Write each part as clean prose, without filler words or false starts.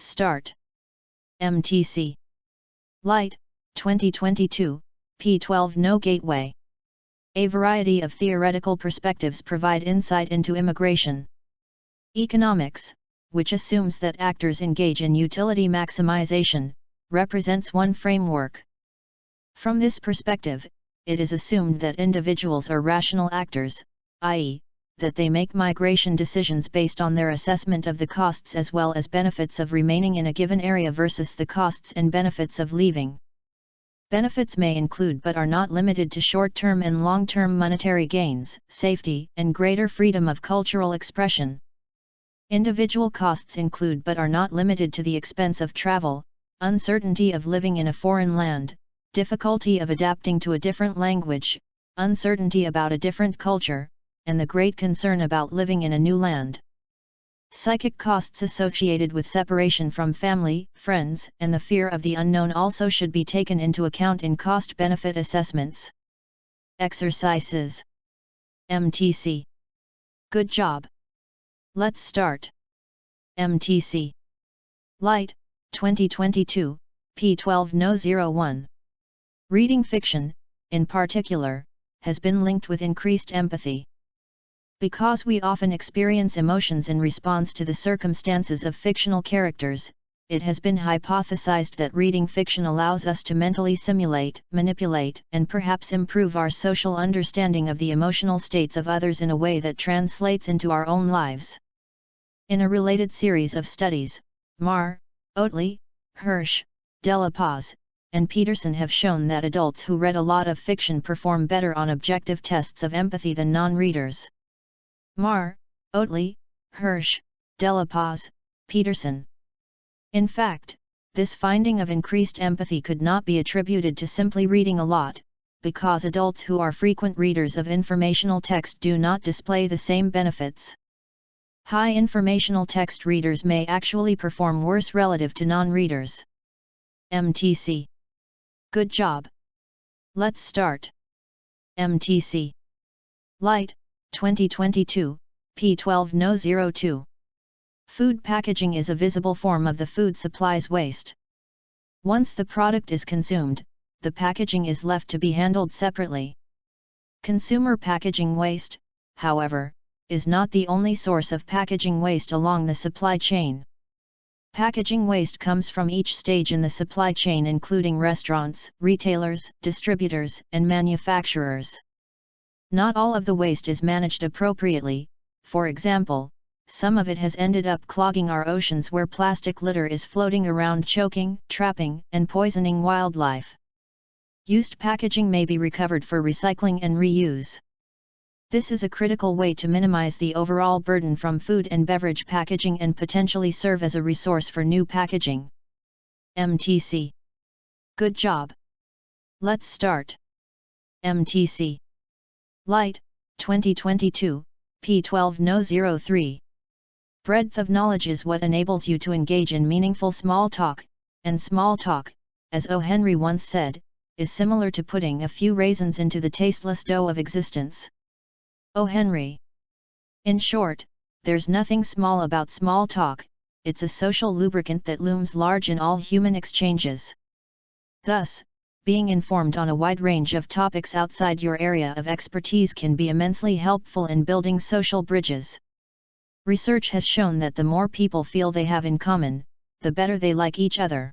start. MTC. Light, 2022, P12 No Gateway. A variety of theoretical perspectives provide insight into immigration. Economics, which assumes that actors engage in utility maximization, represents one framework. From this perspective, it is assumed that individuals are rational actors, i.e., that they make migration decisions based on their assessment of the costs as well as benefits of remaining in a given area versus the costs and benefits of leaving. Benefits may include but are not limited to short-term and long-term monetary gains, safety, and greater freedom of cultural expression. Individual costs include but are not limited to the expense of travel, uncertainty of living in a foreign land, difficulty of adapting to a different language, uncertainty about a different culture, and the great concern about living in a new land. Psychic costs associated with separation from family, friends, and the fear of the unknown also should be taken into account in cost-benefit assessments. Exercises. MTC. Good job. Let's start. MTC. Light, 2022, P12 No 01. Reading fiction, in particular, has been linked with increased empathy. Because we often experience emotions in response to the circumstances of fictional characters, it has been hypothesized that reading fiction allows us to mentally simulate, manipulate, and perhaps improve our social understanding of the emotional states of others in a way that translates into our own lives. In a related series of studies, Marr, Oatley, Hirsch, Della Paz, and Peterson have shown that adults who read a lot of fiction perform better on objective tests of empathy than non-readers. Marr, Oatley, Hirsch, Della Paz, Peterson. In fact, this finding of increased empathy could not be attributed to simply reading a lot, because adults who are frequent readers of informational text do not display the same benefits. High informational text readers may actually perform worse relative to non-readers. MTC. Good job. Let's start. MTC. Light, 2022, P12 No 02. Food packaging is a visible form of the food supplies waste. Once the product is consumed, the packaging is left to be handled separately. Consumer packaging waste, however, is not the only source of packaging waste along the supply chain. Packaging waste comes from each stage in the supply chain, including restaurants, retailers, distributors, and manufacturers. Not all of the waste is managed appropriately. For example, some of it has ended up clogging our oceans where plastic litter is floating around, choking, trapping, and poisoning wildlife. Used packaging may be recovered for recycling and reuse. This is a critical way to minimize the overall burden from food and beverage packaging and potentially serve as a resource for new packaging. MTC. Good job. Let's start. MTC. Light, 2022, P12 No 03. Breadth of knowledge is what enables you to engage in meaningful small talk, and small talk, as O. Henry once said, is similar to putting a few raisins into the tasteless dough of existence. O. Henry. In short, there's nothing small about small talk, it's a social lubricant that looms large in all human exchanges. Thus, being informed on a wide range of topics outside your area of expertise can be immensely helpful in building social bridges. Research has shown that the more people feel they have in common, the better they like each other.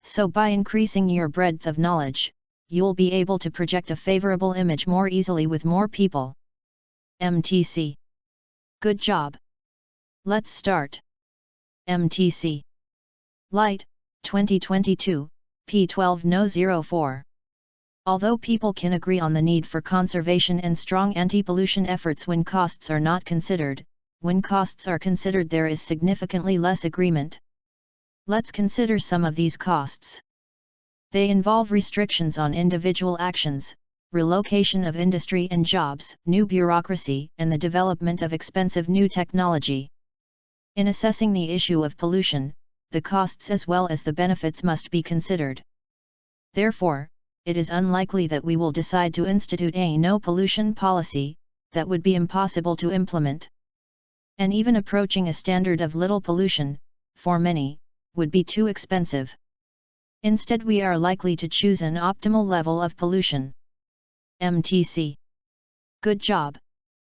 So by increasing your breadth of knowledge, you'll be able to project a favorable image more easily with more people. MTC. Good job. Let's start. MTC. Light, 2022, P12 No 04. Although people can agree on the need for conservation and strong anti-pollution efforts when costs are not considered, when costs are considered there is significantly less agreement. Let's consider some of these costs. They involve restrictions on individual actions, relocation of industry and jobs, new bureaucracy, and the development of expensive new technology. In assessing the issue of pollution, the costs as well as the benefits must be considered. Therefore, it is unlikely that we will decide to institute a no-pollution policy, that would be impossible to implement. And even approaching a standard of little pollution, for many, would be too expensive. Instead, we are likely to choose an optimal level of pollution. MTC. Good job!